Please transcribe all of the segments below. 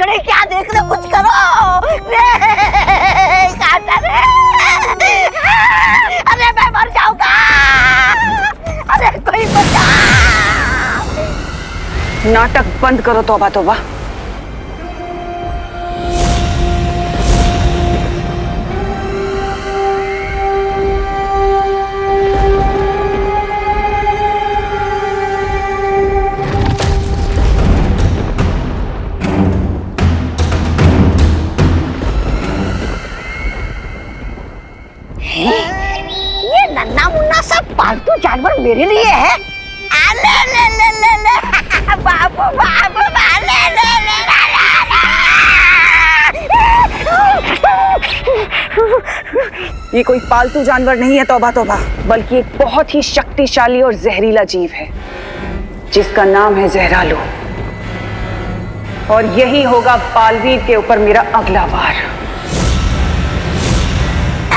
पड़ी, क्या देख रहे, कुछ करो। अरे मैं मर जाऊंगा, अरे कोई बचा। नाटक बंद करो तौबा तौबा। ये नन्ना मुन्ना सब पालतू जानवर मेरे लिए है। ले ले ले ले ले बाबू बाबू ले ले ले ये कोई पालतू जानवर नहीं है तौबा तौबा, बल्कि एक बहुत ही शक्तिशाली और जहरीला जीव है जिसका नाम है जहरालू। और यही होगा बालवीर के ऊपर मेरा अगला वार।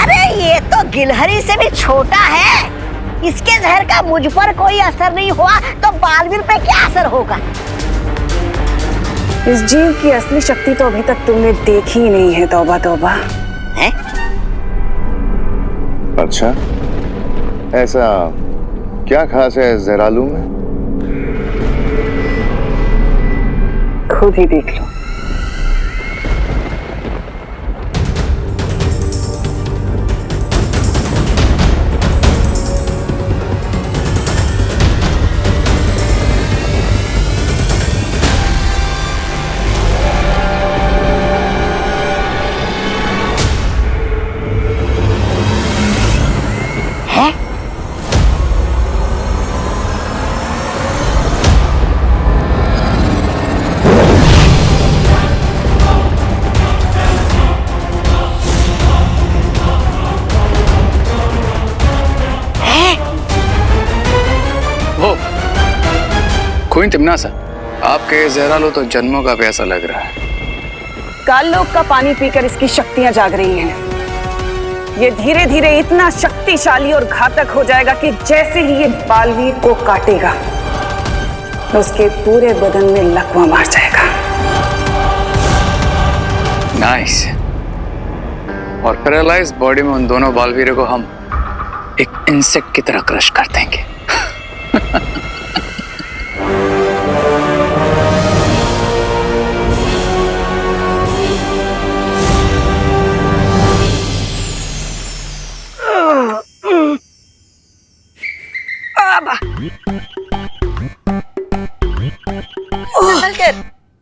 अरे ये तो गिलहरी से भी छोटा है, इसके जहर का मुझ पर कोई असर नहीं हुआ तो बालवीर पे क्या असर होगा। इस जीव की असली शक्ति तो अभी तक तुमने देखी ही नहीं है तौबा तौबा। है? अच्छा, ऐसा क्या खास है जहरालू में? खुद ही देख लो। कोई तिमनासा, आपके जहरालू तो जन्मों का प्यासा लग रहा है। काल लोक का पानी पीकर इसकी शक्तियां जाग रही हैं। ये धीरे धीरे इतना शक्तिशाली और घातक हो जाएगा कि जैसे ही ये बालवीर को काटेगा उसके पूरे बदन में लकवा मार जाएगा। नाइस। और पैरालाइज बॉडी में उन दोनों बालवीरों को हम एक इंसेक्ट की तरह क्रश कर देंगे।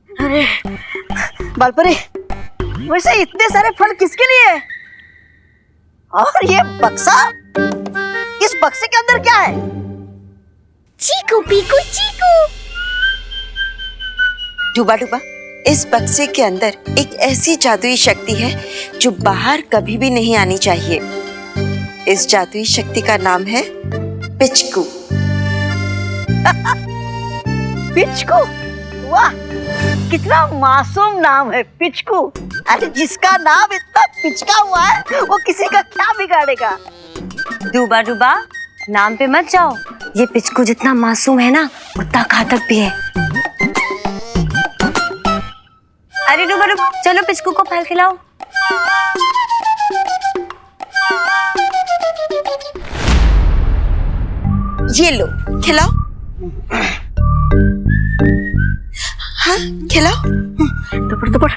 अरे बालपरी, वैसे इतने सारे फल किसके लिए? और ये बक्सा, इस बक्से के अंदर क्या है? चीकू पीकू चीकू। डूबा डूबा, इस बक्से के अंदर एक ऐसी जादुई शक्ति है जो बाहर कभी भी नहीं आनी चाहिए। इस जादुई शक्ति का नाम है पिचकू। पिचकू? वाह, कितना मासूम नाम है पिचकू। अरे जिसका नाम इतना पिचका हुआ है वो किसी का क्या बिगाड़ेगा। डूबा डूबा, नाम पे मत जाओ। ये पिचकू जितना मासूम है ना उतना घातक भी है। अरे डूबा डूबा, चलो पिचकू को फल खिलाओ। ये लो, खिलाओ। हाँ, खिलाओ। दबड़ दबड़।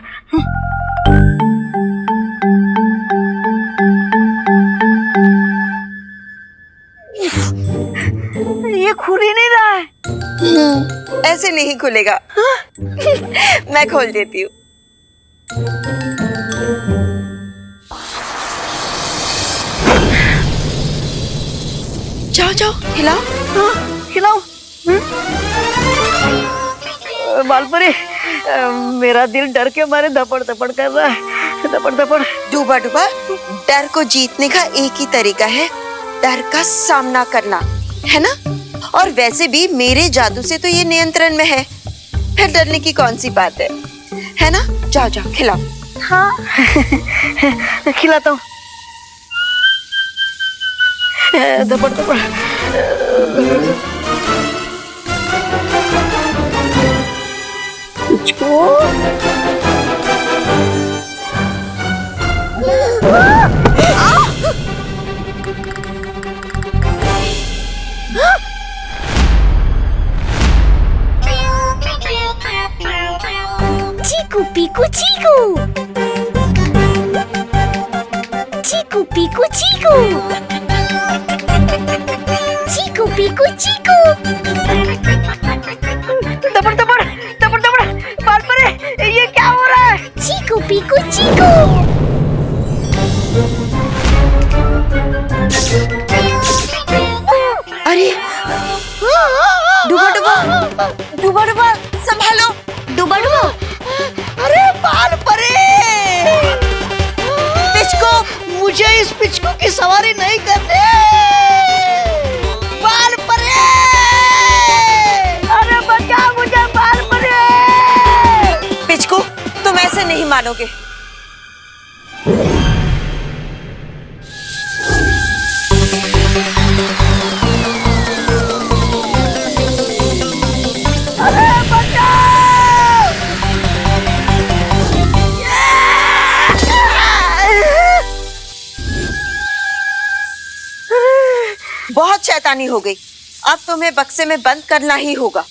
ये खुल ही नहीं रहा है। ऐसे नहीं खुलेगा। मैं खोल देती हूँ। जाओ जाओ, खिलाओ। खिलाओ। बालपरी, मेरा दिल डर के मारे धपड़ धपड़ कर रहा है, धपड़ धपड़। डूबा डूबा, डर को जीतने का एक ही तरीका है, डर का सामना करना, है ना? और वैसे भी मेरे जादू से तो ये नियंत्रण में है, फिर डरने की कौन सी बात है ना? जाओ जाओ, खिलाओ। हाँ खिलाता हूँ। धपड़ धपड़। पिचकू, इस पिचकू की सवारी नहीं करने। बाल परे, अरे बचा मुझे, बाल परे। पिचकू, तुम ऐसे नहीं मानोगे। अरे बचाओ! बहुत शैतानी हो गई, अब तुम्हें बक्से में बंद करना ही होगा।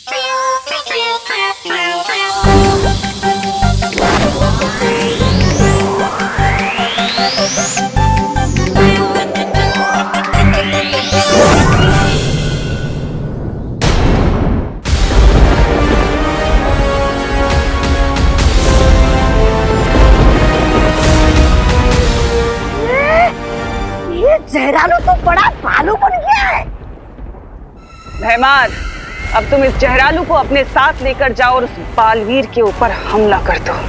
ये जहरालू तो बड़ा भालू बन गया है। मेहमान, अब तुम इस जहरालू को अपने साथ लेकर जाओ और उस बालवीर के ऊपर हमला कर दो।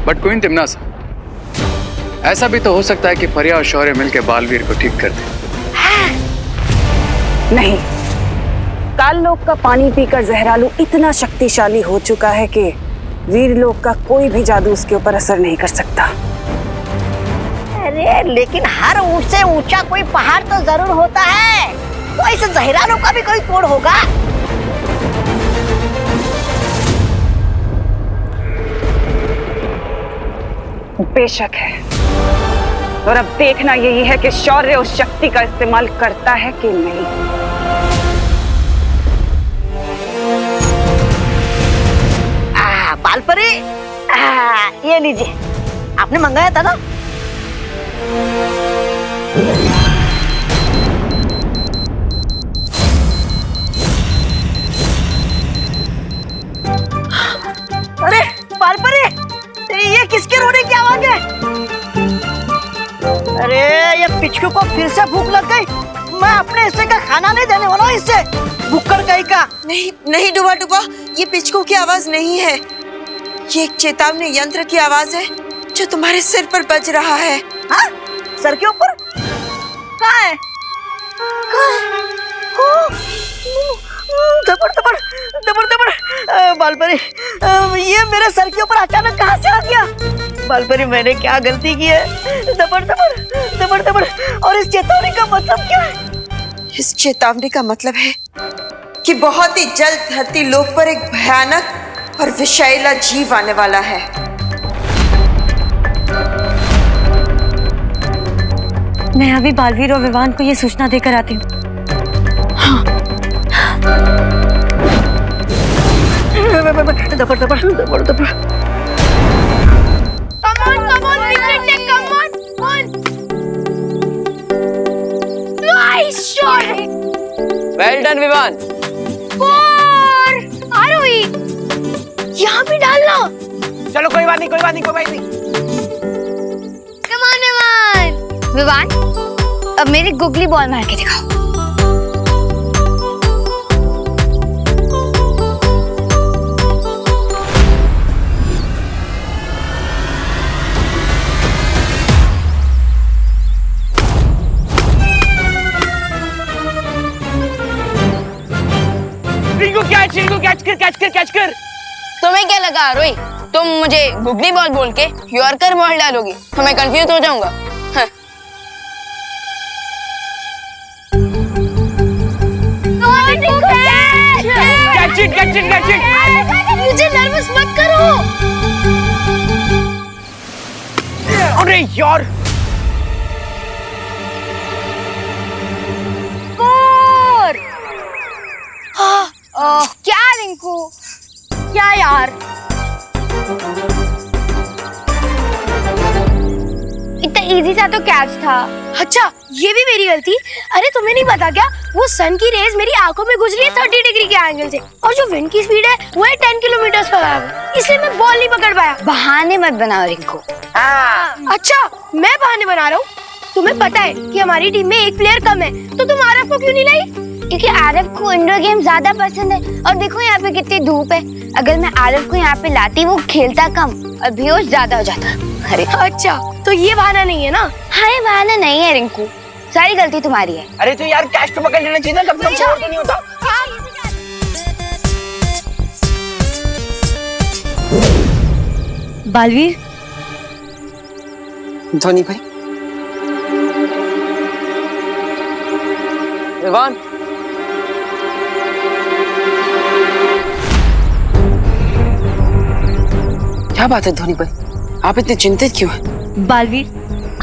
बट क्वीन तिम्नासा, ऐसा भी तो हो सकता है कि फरिया और शौर्य मिलकर बालवीर को ठीक कर दे। नहीं, काललोक का पानी पीकर जहरालू इतना शक्तिशाली हो चुका है कि वीरलोक का कोई भी जादू उसके ऊपर असर नहीं कर सकता। अरे लेकिन हर ऊंचे ऊंचा कोई पहाड़ तो जरूर होता है, तो इस जहरालू का भी कोई तोड़ होगा। बेशक है, और अब देखना यही है कि शौर्य उस शक्ति का इस्तेमाल करता है कि नहीं। बालपरी, ये लीजिए, आपने मंगाया था ना। अरे बालपरी, ये किसके रोने की आवाज है? अरे ये पिचकू को फिर से भूख लग गई। मैं अपने हिस्से का खाना नहीं देने वाला हूँ इससे, भूखकर कहीं का। नहीं नहीं डुबा डुबा, ये पिचकू की आवाज नहीं है, ये एक चेतावनी यंत्र की आवाज है जो तुम्हारे सिर पर बज रहा है। हाँ? सर के ऊपर? कहाँ है? दबड़ दबड़ दबड़ दबड़। बालपरी, ये मेरे सर के ऊपर अचानक कहाँ से आ गया? बालपरी, मैंने क्या गलती की है? दबड़ दबड़ दबड़ दबड़। और इस चेतावनी का मतलब क्या है? इस चेतावनी का मतलब है कि बहुत ही जल्द धरती लोक पर एक भयानक और विषैला जीव आने वाला है। मैं अभी बालवीर और विवान को ये सूचना देकर आती हूँ। दबड़ दबड़ दबड़ दबड़। Well done Vivaan. यहाँ भी डालना। चलो कोई बात नहीं, कोई बात नहीं, कोई बात नहीं। Come on, Vivaan. विवान, अब मेरी गुगली बॉल मार के दिखाओ। कैच कर। तुम्हें क्या लगा रोई, तुम मुझे गुगली बॉल बोल के यॉर्कर बॉल डालोगी तो मैं कंफ्यूज हो जाऊंगा। मुझे नर्वस मत करो। अरे यार, हाँ, रिंकू। क्या यार, इतना इजी सा तो कैच था। अच्छा, ये भी मेरी गलती। अरे तुम्हें नहीं पता क्या, वो सन की रेज मेरी आंखों में गुजरी है 30 डिग्री के एंगल से, और जो विंड की स्पीड है वो है 10 किलोमीटर पर आवर, इसलिए मैं बॉल नहीं पकड़ पाया। बहाने मत बनाओ रिंकू। अच्छा, मैं बहाने बना रहा हूँ? तुम्हें पता है कि हमारी टीम में एक प्लेयर कम है, तो तुम आरफ को क्यों नहीं लाई? क्योंकि आरफ को इंडोर गेम ज्यादा पसंद है, और देखो यहाँ पे कितनी धूप है। अगर मैं आरफ को यहाँ पे लाती, वो खेलता कम और बेहोश ज्यादा हो जाता। अरे अच्छा, तो ये बहाना नहीं है ना? हाँ, ये बहाना नहीं है रिंकू, सारी गलती तुम्हारी है। अरे तो यार कैच तो पकड़ लेना चाहिए ना, कब से तो नहीं होता। बालवीर, धोनी भाई, विवान, क्या बात है धोनी भाई, आप इतने चिंतित क्यों हैं? बालवीर,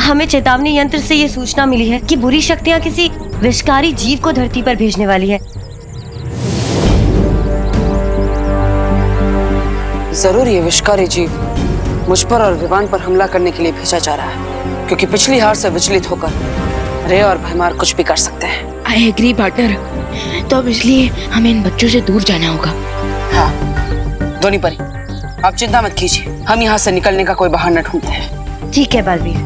हमें चेतावनी यंत्र से ये सूचना मिली है कि बुरी शक्तियाँ किसी विषकारी जीव को धरती पर भेजने वाली है। जरूर ये विषकारी जीव मुझ पर और विवान पर हमला करने के लिए भेजा जा रहा है, क्योंकि पिछली हार से विचलित होकर रे और भैमार कुछ भी कर सकते हैं। आई एग्री पार्टनर, तो अब इसलिए हमें इन बच्चों से दूर जाना होगा। हाँ धोनी परी, आप चिंता मत कीजिए, हम यहाँ से निकलने का कोई बहाना ढूंढते हैं। ठीक है बालवीर।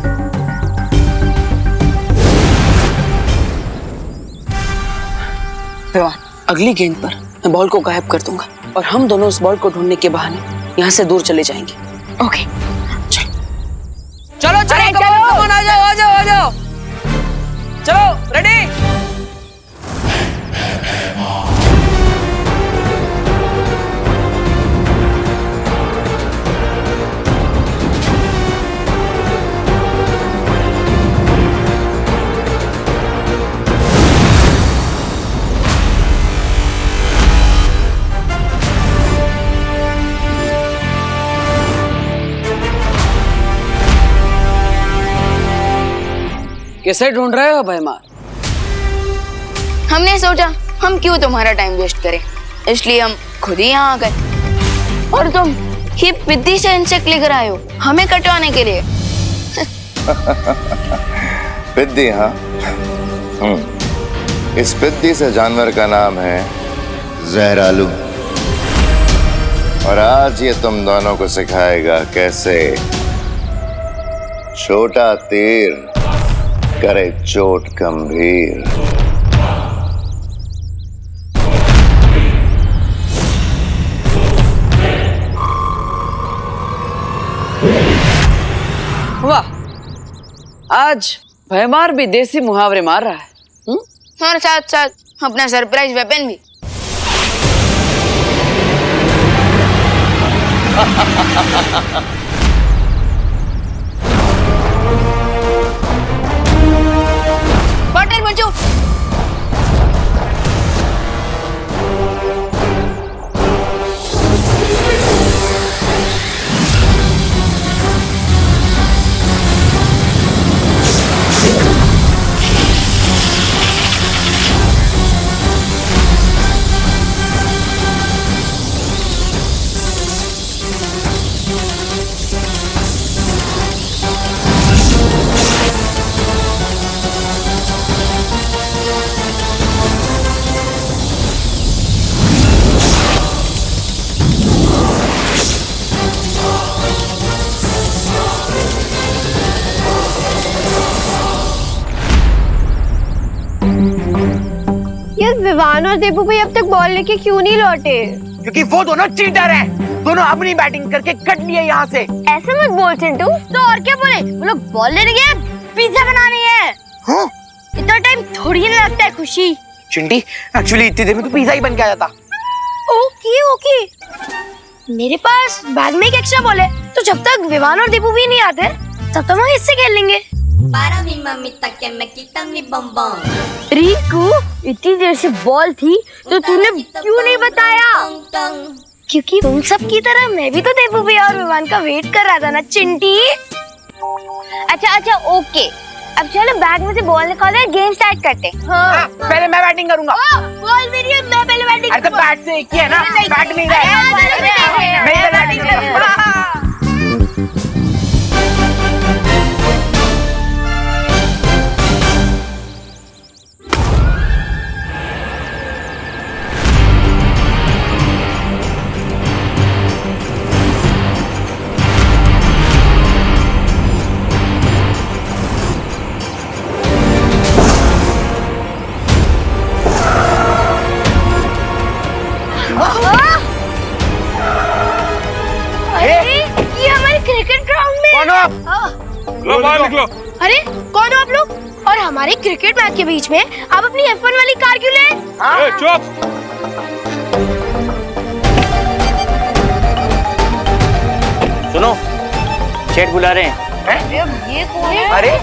विवान, अगली गेंद पर मैं बॉल को गायब कर दूंगा और हम दोनों उस बॉल को ढूंढने के बहाने यहाँ से दूर चले जाएंगे। ओके, चलो चलो, कमोन, आ जाओ आ जाओ आ जाओ, चलो रेडी। किसे ढूंढ रहे हो भैमार? हमने सोचा हम क्यों तुम्हारा टाइम वेस्ट करें, इसलिए हम खुद ही यहाँ आ गए। और तुम ये पिद्दी से इंसेक्ट लेकर आए हो हमें कटवाने के लिए। पिद्दी? हाँ, इस पिद्दी से जानवर का नाम है जहरालू, और आज ये तुम दोनों को सिखाएगा कैसे छोटा तीर करे चोट गंभीर। वाह, आज भैमार भी देसी मुहावरे मार रहा है। और साथ साथ अपना सरप्राइज वेपन भी। पार्टनर बचो। विवान और देबू भाई अब तक बॉल लेके क्यों नहीं लौटे? क्योंकि वो दोनों चीटर हैं, दोनों अपनी बैटिंग करके कट लिए यहाँ से। ऐसे मत बोल चिंटू, तो और क्या बोले? वो लोग बॉल लेने गए, पिज्जा बनाने हैं। हाँ? इतना टाइम थोड़ी ना लगता है खुशी। चिंटी, एक्चुअली इतनी देर में तो पिज्जा ही बन के आया था। ओके ओके, मेरे पास बैग में एक एक्स्ट्रा बॉल है, तो जब तक विवान और देबू भी नहीं आते तब तक हम इससे खेल लेंगे। रिंकू, इतनी देर से बॉल थी तो तूने क्यों नहीं बताया? क्योंकि तुम सब की तरह मैं भी तो देबू भैया और विवान का वेट कर रहा था ना चिंटी। अच्छा ओके, अब चलो बैग में से बॉल निकालो, गेम स्टार्ट करते हैं। हाँ, पहले मैं बैटिंग करूंगा। बॉल मेरी है, मैं पहले बैटिंग अरे तो बैट से किया ना, बैट नहीं ये हमारे क्रिकेट ग्राउंड में कौन हो आप? लो बाहर निकलो। अरे कौन हो आप लोग? और हमारे क्रिकेट मैच के बीच में आप अपनी F1 वाली कार क्यों ले? चुप। सुनो, सेठ बुला रहे हैं। ये कौन है? अरे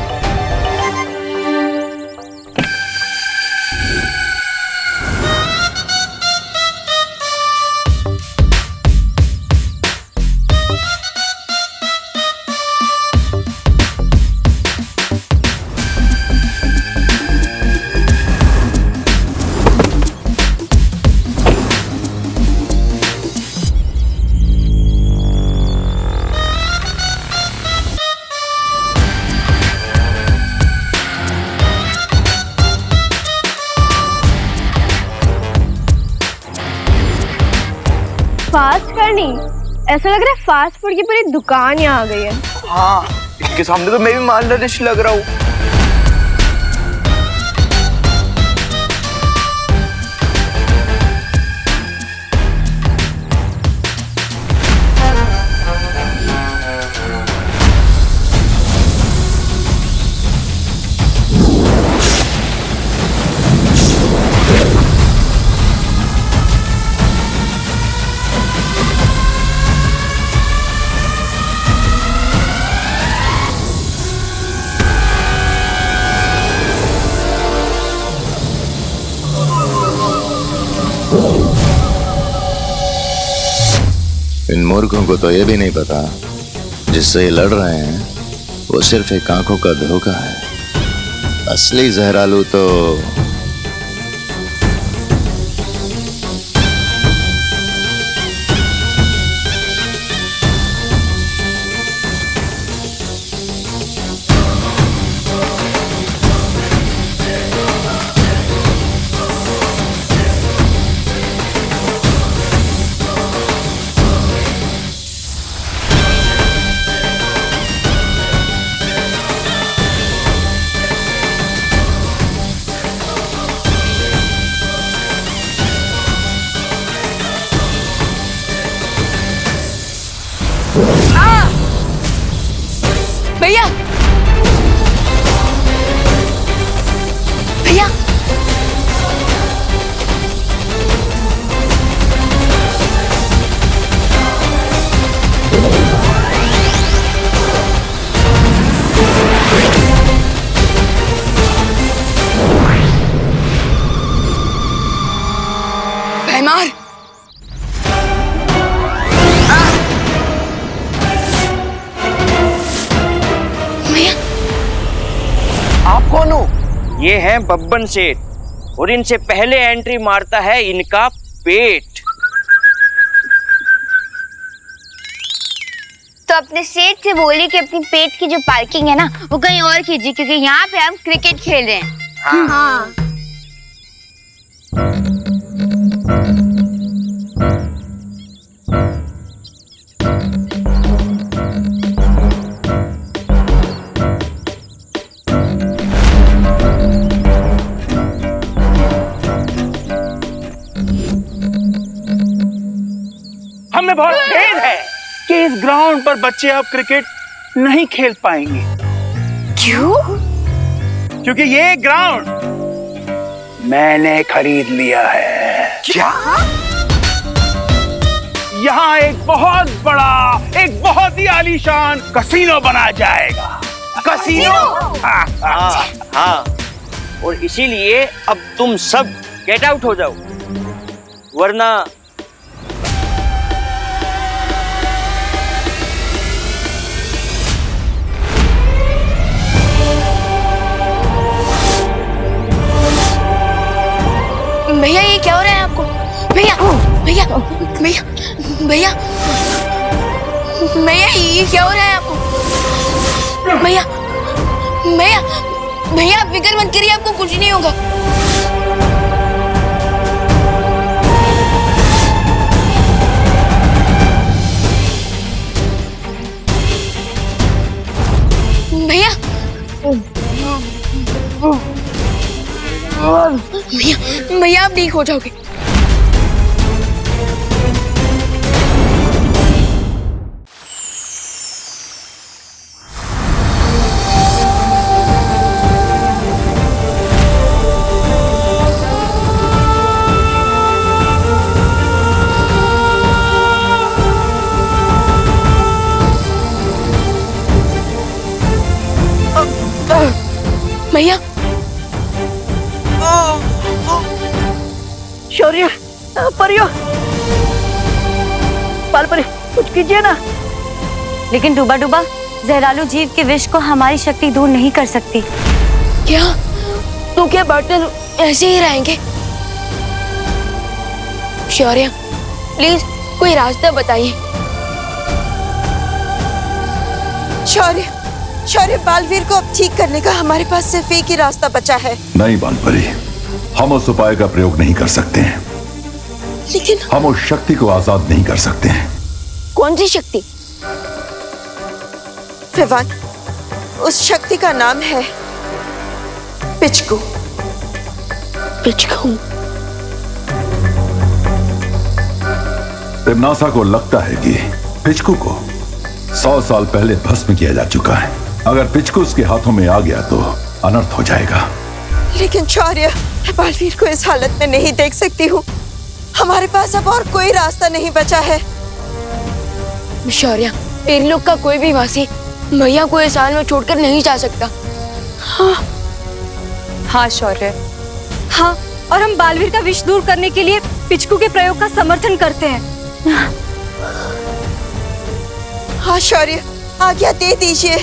फास्ट करनी? ऐसा लग रहा है फास्ट फूड की पूरी दुकान यहाँ आ गई है। हाँ, इसके सामने तो मैं भी मालनरिश लग रहा हूँ। इन मूर्खों को तो ये भी नहीं पता जिससे ये लड़ रहे हैं वो सिर्फ एक आंखों का धोखा है। असली जहरालू तो भैया भैया भैमार आप कौन हो? ये हैं बब्बन सेठ और इनसे पहले एंट्री मारता है इनका पेट। तो अपने सेठ से बोलिए कि अपनी पेट की जो पार्किंग है ना वो कहीं और कीजिए, क्योंकि यहाँ पे हम क्रिकेट खेल रहे हैं। हाँ। हमें बहुत खेद है कि इस ग्राउंड पर बच्चे अब क्रिकेट नहीं खेल पाएंगे। क्यों? क्योंकि ये ग्राउंड मैंने खरीद लिया है। क्या? यहाँ एक बहुत बड़ा, एक बहुत ही आलीशान कसीनो बना जाएगा। कसीनो? हाँ, और इसीलिए अब तुम सब गेट आउट हो जाओ, वरना भैया ये क्या हो रहा है आपको? भैया भैया भैया भैया भैया ये क्या हो रहा है आपको? भैया भैया भैया आप फिक्र मत करिए, आपको कुछ नहीं होगा। भैया भैया भैया आप ठीक हो जाओगे। भैया शौर्य, परियो, बालपरी कुछ कीजिए ना। लेकिन डूबा डूबा जहरालू जीव के विष को हमारी शक्ति दूर नहीं कर सकती। क्या तो क्या बर्तन ऐसे ही रहेंगे? शौर्य प्लीज कोई रास्ता बताइए। शौर्य शौर्य, बालवीर को अब ठीक करने का हमारे पास सिर्फ एक ही रास्ता बचा है। नहीं बालपरी, हम उस उपाय का प्रयोग नहीं कर सकते हैं। लेकिन हम उस शक्ति को आजाद नहीं कर सकते हैं। कौन सी शक्ति? विवान, उस शक्ति का नाम है पिचकू। पिचकू? तिम्नासा को लगता है कि पिचकू को 100 साल पहले भस्म किया जा चुका है। अगर पिचकू उसके हाथों में आ गया तो अनर्थ हो जाएगा। लेकिन शौर्य, मैं बालवीर को इस हालत में नहीं देख सकती हूँ। हमारे पास अब और कोई रास्ता नहीं बचा है। शौर्य, तेरे लोग का कोई भी वासी भैया को इस हाल में छोड़कर नहीं जा सकता। हाँ शौर्य, हाँ, और हम बालवीर का विष दूर करने के लिए पिचकू के प्रयोग का समर्थन करते हैं। हाँ शौर्य, आज्ञा दे दीजिए।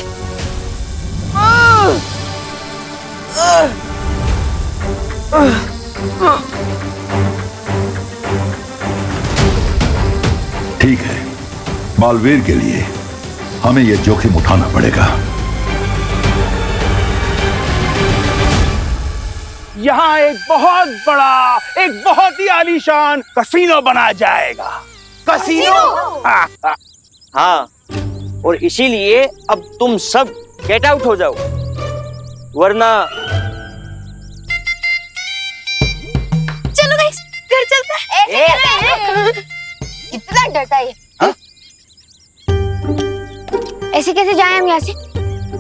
ठीक है, बालवीर के लिए हमें यह जोखिम उठाना पड़ेगा। यहाँ एक बहुत ही आलीशान कसीनो बना जाएगा। कसीनो? हाँ, और इसीलिए अब तुम सब गेट आउट हो जाओ, वरना चलो गाइस, घर चलते हैं। इतना डरता है। ऐसे कैसे जाएं हम यहाँ से?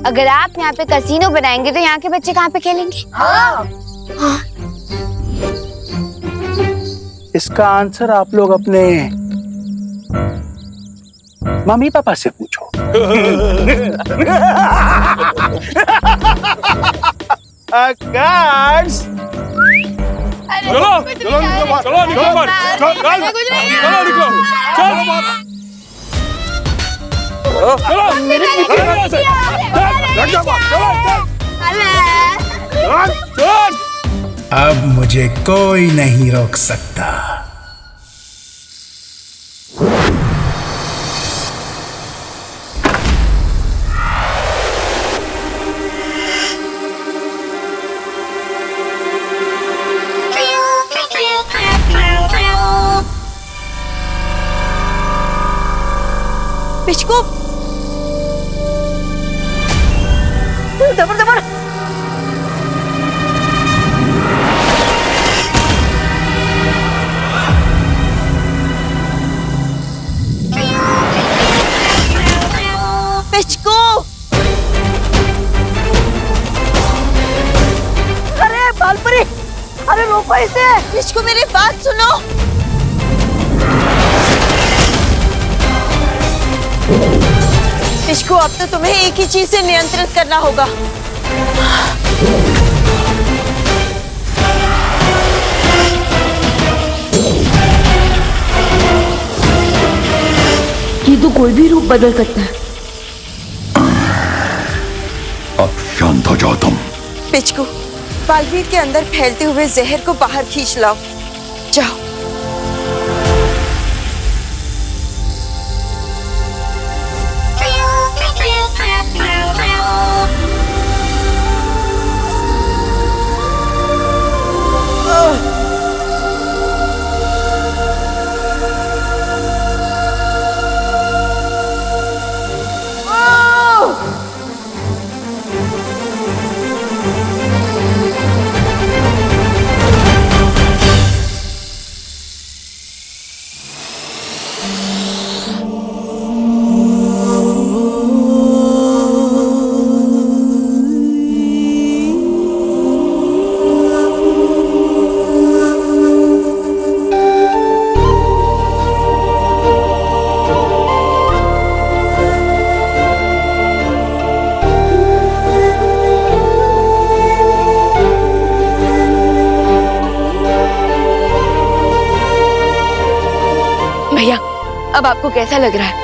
अगर आप यहाँ पे कसीनो बनाएंगे तो यहाँ के बच्चे कहाँ पे खेलेंगे? इसका आंसर आप लोग अपने मम्मी पापा से पूछो। गार्ड्स, चलो अब मुझे कोई नहीं रोक सकता। पिचकू, दबर दबर। पिचकू, अरे बालपरी, अरे रोको इसे। पिचकू मेरी बात सुनो। पिचकू, अब तो तुम्हें एक ही चीज से नियंत्रित करना होगा। ये तो कोई भी रूप बदल सकता है। अब शांत हो जाओ तुम। पिचकू, बालवीर के अंदर फैलते हुए जहर को बाहर खींच लाओ। जाओ। भैया अब आपको कैसा लग रहा है?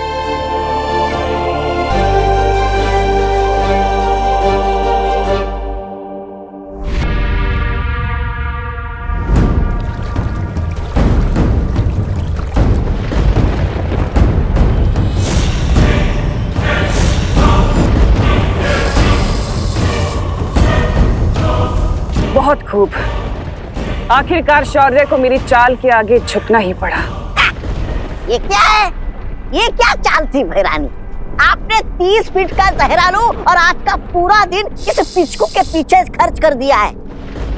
बहुत खूब। आखिरकार शौर्य को मेरी चाल के आगे झुकना ही पड़ा। ये क्या है? ये क्या चाल थी भैरानी? आपने 30 फीट का जहरालू और आज का पूरा दिन इस पिचकू के पीछे खर्च कर दिया है।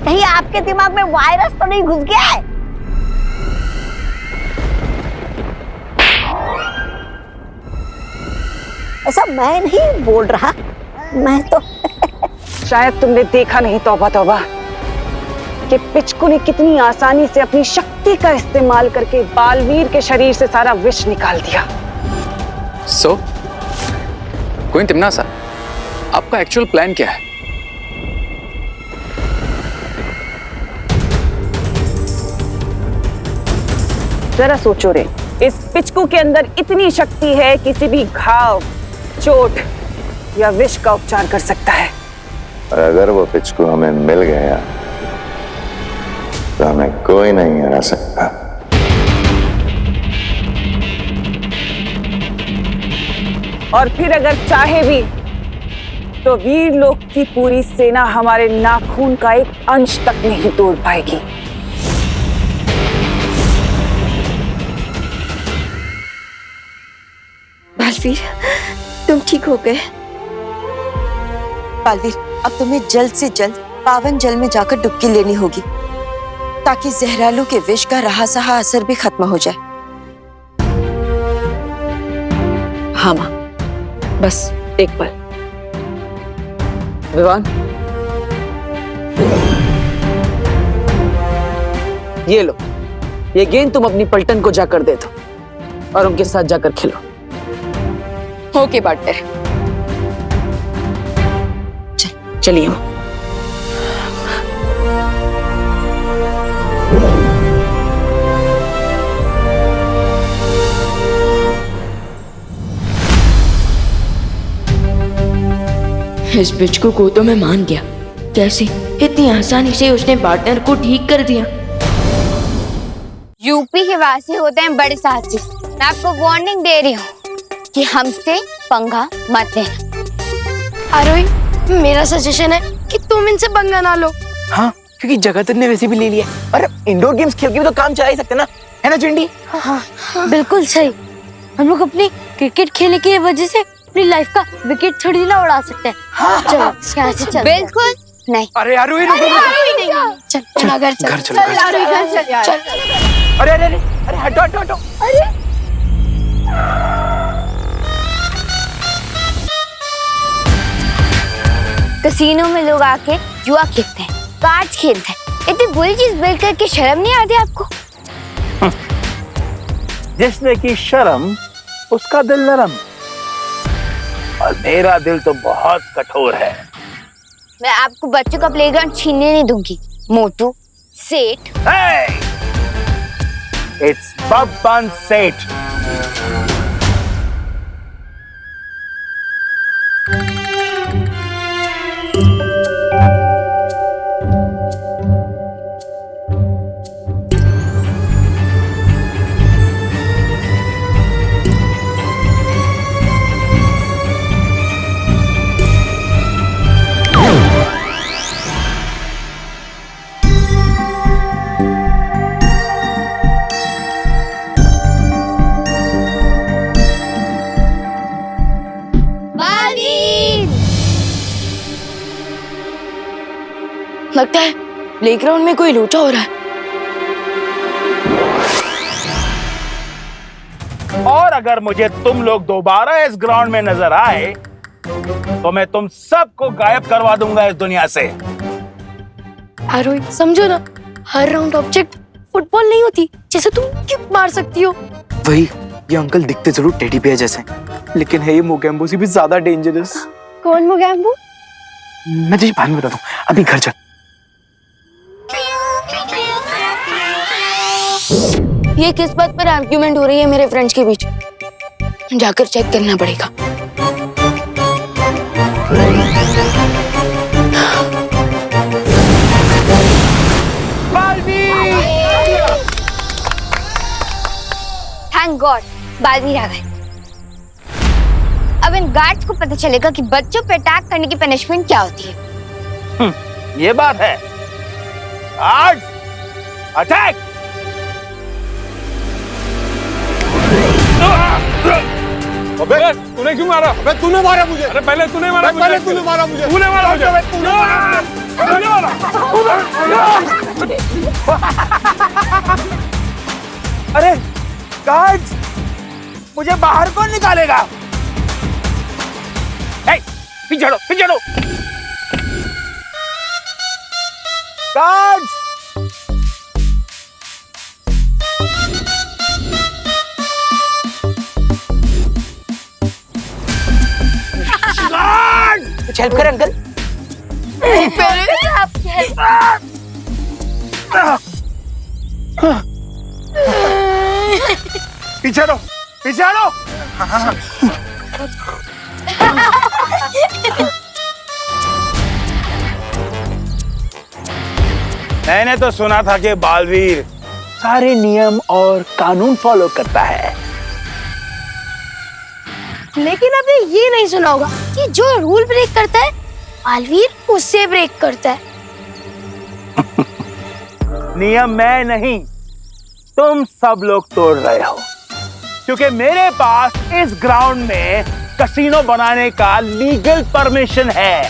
कहीं आपके दिमाग में वायरस तो नहीं घुस गया है? ऐसा मैं नहीं बोल रहा, मैं तो शायद तुमने देखा नहीं तौबा तौबा कि पिचकू ने कितनी आसानी से अपनी शक्ति का इस्तेमाल करके बालवीर के शरीर से सारा विष निकाल दिया। सो कोई तिमना सा, आपका एक्चुअल प्लान क्या है? जरा सोचो रे, इस पिचकू के अंदर इतनी शक्ति है किसी भी घाव, चोट या विष का उपचार कर सकता है। और अगर वो पिचकू हमें मिल गया तो हमें कोई नहीं हरा सकता। और फिर अगर चाहे भी तो वीर लोक की पूरी सेना हमारे नाखून का एक अंश तक नहीं तोड़ पाएगी। बालवीर, तुम ठीक हो गए? बालवीर, अब तुम्हें जल्द से जल्द पावन जल में जाकर डुबकी लेनी होगी ताकि जहरालू के विष का रहा सहा असर भी खत्म हो जाए। हाँ माँ, बस एक पल। विवान, ये लो, ये गेंद तुम अपनी पलटन को जाकर दे दो और उनके साथ जाकर खेलो। Okay partner. चलिए। इस पिचकू को तो मैं मान गया, कैसे इतनी आसानी से उसने पार्टनर को ठीक कर दिया। यूपी के वासी होते हैं बड़े साहसी। मैं आपको वार्निंग दे रही हूँ कि हमसे पंगा मत लेना। आरोही, मेरा सजेशन है कि तुम इनसे पंगा ना लो। हाँ, क्योंकि जगत ने वैसे भी ले लिया और इंडोर गेम्स खेल के भी तो काम चला ही सकते ना, है ना चिंडी? हाँ, बिल्कुल सही। हम लोग अपनी क्रिकेट खेलने की वजह से अपनी लाइफ का विकेट थोड़ी ना उड़ा सकते हैं। चलो यहाँ से चल। बिल्कुल नहीं। अरे आरोही, चल चल घर चल। घर चलो, घर चलो। आरोही, घर चल। अरे अरे अरे अरे हटो हटो हटो। कसीनो में लोग आके जुआ खेलते हैं, कार्ड्स खेलते हैं। इतनी बुरी चीज बिल्ड करके शर्म नहीं आती आपको? जिसने की शर्म उसका दिल नरम, और मेरा दिल तो बहुत कठोर है। मैं आपको बच्चों का प्लेग्राउंड छीनने नहीं दूंगी, मोटू सेठ। इट्स बब्बन सेठ। लगता है प्लेग्राउंड में कोई लोचा हो रहा है। और अगर मुझे तुम लोग दोबारा इस ग्राउंड में नजर आए तो मैं तुम सबको गायब करवा दूंगा इस दुनिया से। आरोही, समझो ना, हर राउंड ऑब्जेक्ट फुटबॉल नहीं होती जैसे तुम किक मार सकती हो। वही, ये अंकल दिखते जरूर टेडी बेयर जैसे, लेकिन है ये मोगैम्बो से भी ज्यादा डेंजरस। कौन मोगैम्बो? मैं तुझे बाद में बताता हूँ, अभी घर चल। ये किस बात पर आर्ग्यूमेंट हो रही है मेरे फ्रेंड्स के बीच? जाकर चेक करना पड़ेगा। थैंक गॉड बालवीर आ गए। अब इन गार्ड्स को पता चलेगा कि बच्चों पे अटैक करने की पनिशमेंट क्या होती है। ये बात है। Guards attack. अबे तूने क्यों मारा? अबे तूने मारा मुझे। अरे पहले तूने मारा मुझे। पहले तूने मारा मुझे। तूने मारा मुझे। तूने मारा। अरे गार्ड्स, मुझे बाहर कौन निकालेगा? पीछे हटो, पीछे हटो। गार्ड्स, कुछ हेल्प करें अंकल? पीछे हटो, पीछे हटो। मैंने तो सुना था कि बालवीर सारे नियम और कानून फॉलो करता है, लेकिन अभी ये नहीं सुना होगा कि जो रूल ब्रेक करता है बालवीर उससे ब्रेक करता है। नियम मैं नहीं, तुम सब लोग तोड़ रहे हो, क्योंकि मेरे पास इस ग्राउंड में कैसीनो बनाने का लीगल परमिशन है।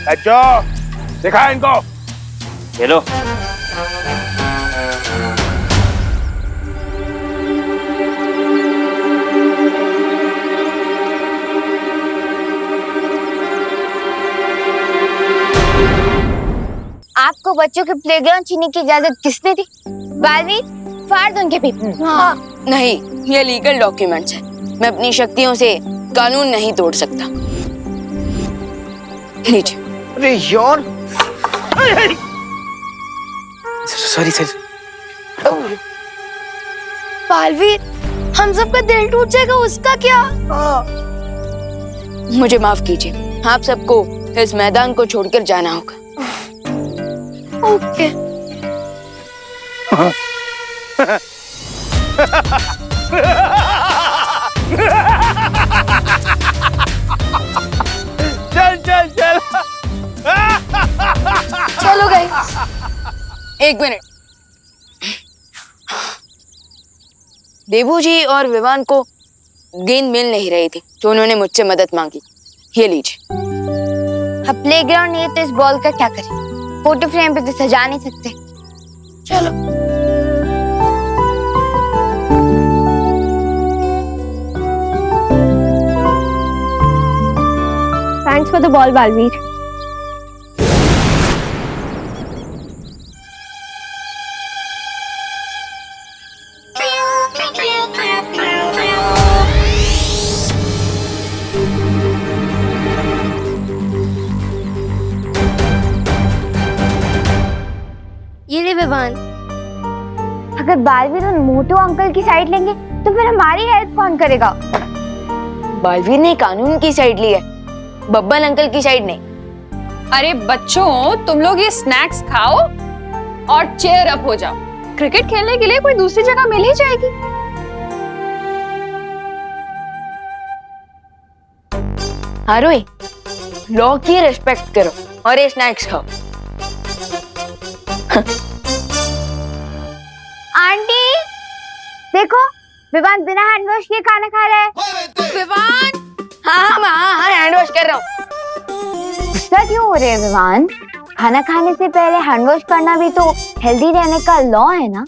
बच्चों, दिखाओ इनको। ये लो। आपको बच्चों के प्लेग्राउंड छीनने की इजाजत किसने दी? बालवीर, फाड़ दो उनके पेपर। हाँ। नहीं, ये लीगल डॉक्यूमेंट्स है। मैं अपनी शक्तियों से कानून नहीं तोड़ सकता। लीजिए। अरे यार, सॉरी सर। बालवीर, हम सबका दिल टूट जाएगा, उसका क्या? मुझे माफ कीजिए, आप सबको इस मैदान को छोड़कर जाना होगा। ओके। चल चल चल। चलो गाइस। एक मिनट। देवू जी और विवान को गेंद मिल नहीं रही थी, तो उन्होंने मुझसे मदद मांगी। ये लीजिए। अब प्लेग्राउंड नहीं है तो इस बॉल का क्या करें? फोटो फ्रेम पे तो सजा नहीं सकते। चलो। Thanks for the ball Baalveer. ये ले विवान। अगर बालवीर उन मोटू अंकल की साइड लेंगे तो फिर हमारी हेल्प कौन करेगा? बालवीर ने कानून की साइड ली है, बब्बन अंकल की साइड नहीं। अरे बच्चों, तुम लोग ये स्नैक्स खाओ और चेयर अप हो जाओ। क्रिकेट खेलने के लिए कोई दूसरी जगह मिल ही जाएगी। हारोए, लॉ की रिस्पेक्ट करो और ये स्नैक्स खाओ। आंटी देखो, विवान बिना हैंड वॉश किए खाना खा रहा है। विवान, हाँ हैंड वॉश कर रहा हूँ। गुस्सा क्यों हो रहे हैं विवान? खाना खाने से पहले हैंड वॉश करना भी तो हेल्दी रहने का लॉ है ना।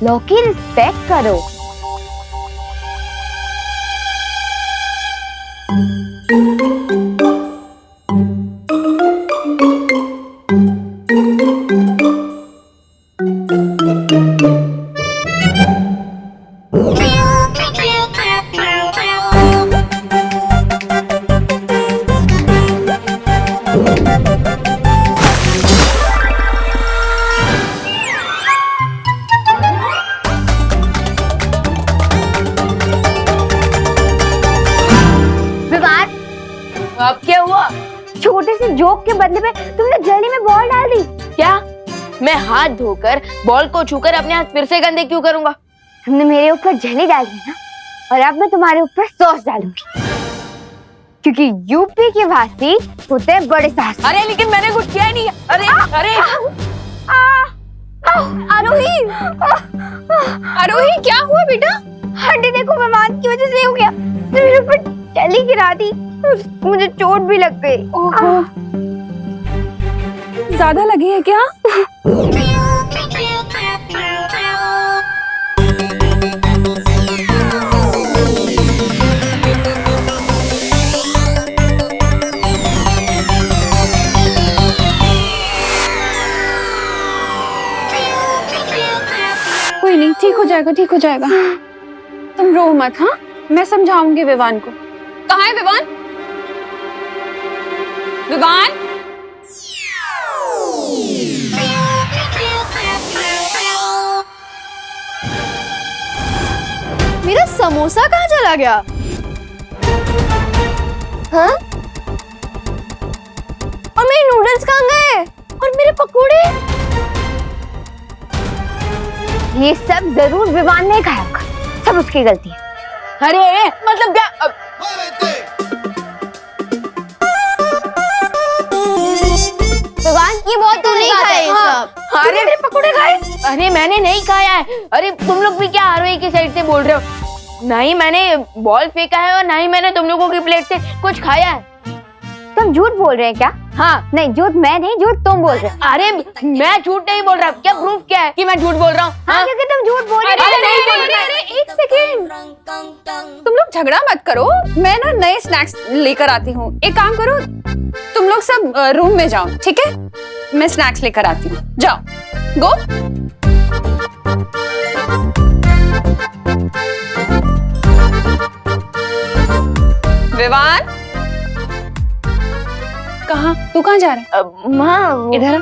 लॉ की रिस्पेक्ट करो। कोक के बदले में तुमने जली में बॉल डाल दी। क्या मैं हाथ धोकर बॉल को छूकर अपने हाथ फिर से गंदे क्यों करूंगा? तुमने मेरे ऊपर जली डाली है ना, और अब मैं तुम्हारे ऊपर सॉस डालूंगी, क्योंकि यूपी के वासी होते हैं बड़े साहसी। अरे लेकिन मैंने कुछ किया ही नहीं। अरे अरे आरोही, आरोही क्या हुआ बेटा? हड्डी देखो, विमान की वजह से हो गया। मेरे ऊपर जली गिरा दी, मुझे चोट भी लग गई। ज्यादा लगी है क्या? कोई नहीं, ठीक हो जाएगा, ठीक हो जाएगा। तुम रो मत। हाँ, मैं समझाऊंगी विवान को। कहाँ है विवान? विवान, मेरा समोसा कहाँ चला गया? हाँ? और मेरे नूडल्स कहाँ गए? और मेरे पकोड़े? ये सब जरूर विवान ने खाया होगा, सब उसकी गलती है। अरे मतलब क्या? विवान, ये बहुत तूने खाया है सब। अरे मेरे पकोड़े खाए? अरे मैंने नहीं खाया है। अरे तुम लोग भी क्या आरोही की साइड से बोल रहे हो? नहीं मैंने बॉल फेंका है और नहीं मैंने तुम लोगों की प्लेट से कुछ खाया है। तुम झूठ बोल रहे हैं क्या? हाँ। नहीं, झूठ मैं नहीं, झूठ तुम बोल रहे हो। अरे मैं झूठ नहीं बोल रहा। क्या प्रूफ क्या है कि मैं झूठ बोल रहा हूँ? हाँ, क्योंकि तुम झूठ बोल रहे हो। अरे एक सेकेंड, तुम लोग झगड़ा मत करो। मैं ना नए स्नैक्स लेकर आती हूँ। एक काम करो, तुम लोग सब रूम में जाओ, ठीक है? मैं स्नैक्स लेकर आती हूँ, जाओ। गो। विवान, कहाँ? तू कहाँ जा रहा है? माँ इधर आ।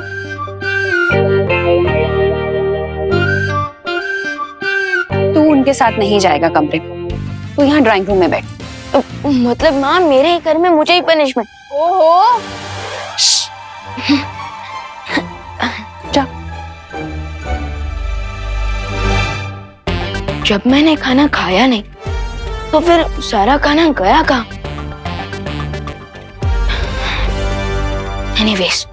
तू उनके साथ नहीं जाएगा कमरे में, तू यहाँ ड्राइंग रूम में बैठ। मतलब माँ मेरे ही घर में मुझे ही पनिशमेंट? ओहो, जा। जब मैंने खाना खाया नहीं तो फिर सारा खाना गया कहाँ? एनीवेज,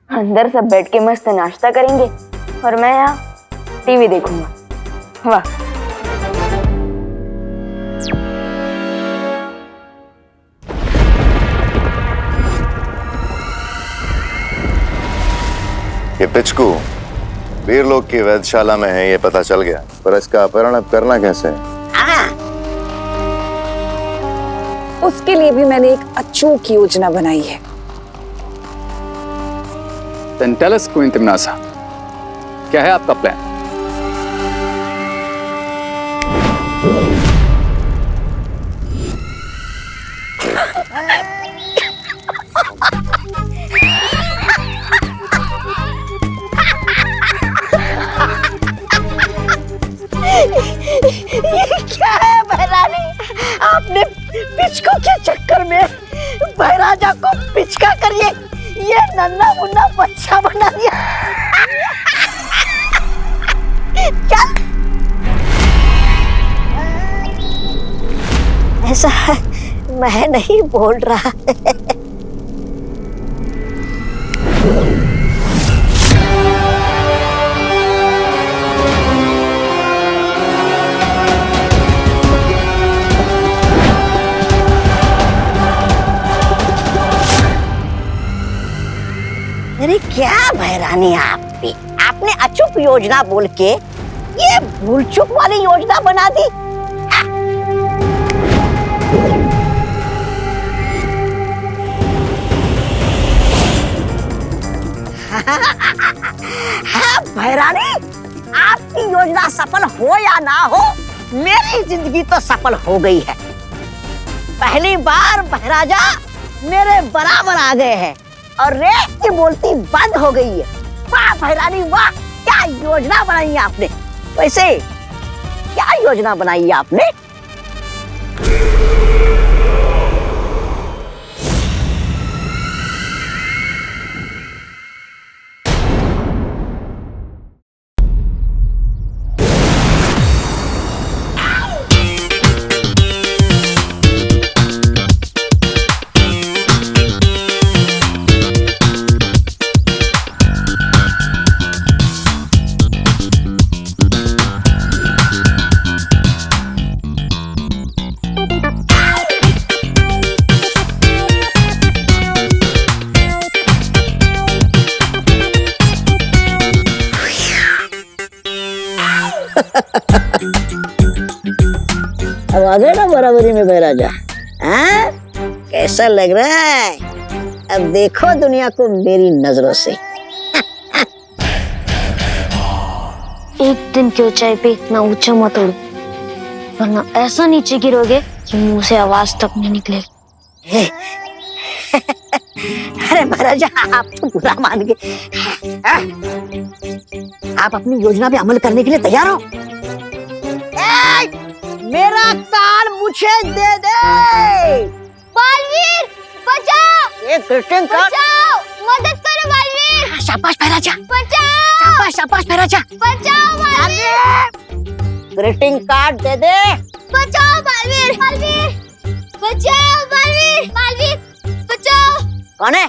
अंदर सब बैठ के मस्त नाश्ता करेंगे और मैं यहाँ टीवी देखूंगा। वाह। ये पिचकू वीर लोग की वैधशाला में है, ये पता चल गया, पर इसका अपहरण अब करना कैसे है? उसके लिए भी मैंने एक अचूक योजना बनाई है। Then tell us, Queen Timnasa, क्या है आपका प्लान? ये क्या है बहरानी? आपने पिचको के चक्कर में बहराजा को पिचका करिए ये नन्ना मुन्ना बच्चा बना दिया। चल, ऐसा मैं नहीं बोल रहा। अरे क्या भैरानी आपकी, आपने अचूक योजना बोल के ये भूल चूक वाली योजना बना दी। भैरानी, आपकी योजना सफल हो या ना हो, मेरी जिंदगी तो सफल हो गई है। पहली बार महाराजा मेरे बराबर आ गए हैं और रेत की बोलती बंद हो गई है। वाह भैरानी वाह, क्या योजना बनाई है आपने। वैसे क्या योजना बनाई है आपने? अब आ गए ना बराबरी में महाराजा। हाँ, कैसा लग रहा है? अब देखो दुनिया को मेरी नजरों से। एक दिन की ऊंचाई पे इतना ऊंचा मत उड़ो, वरना ऐसा नीचे गिरोगे कि मुंह से आवाज तक नहीं निकलेगी। अरे महाराजा, आप तो बुरा मान गए। आप अपनी योजना पे अमल करने के लिए तैयार हो? मेरा कान मुझे दे दे। बालवीर बचाओ! एक ग्रीटिंग कार्ड। बचाओ! मदद करो बालवीर! शाबाश महाराजा। बचाओ! शाबाश शाबाश महाराजा। बचाओ बालवीर! ग्रीटिंग कार्ड दे दे। बचाओ बालवीर! बालवीर! बचाओ बालवीर! बालवीर! बचाओ! कौन है?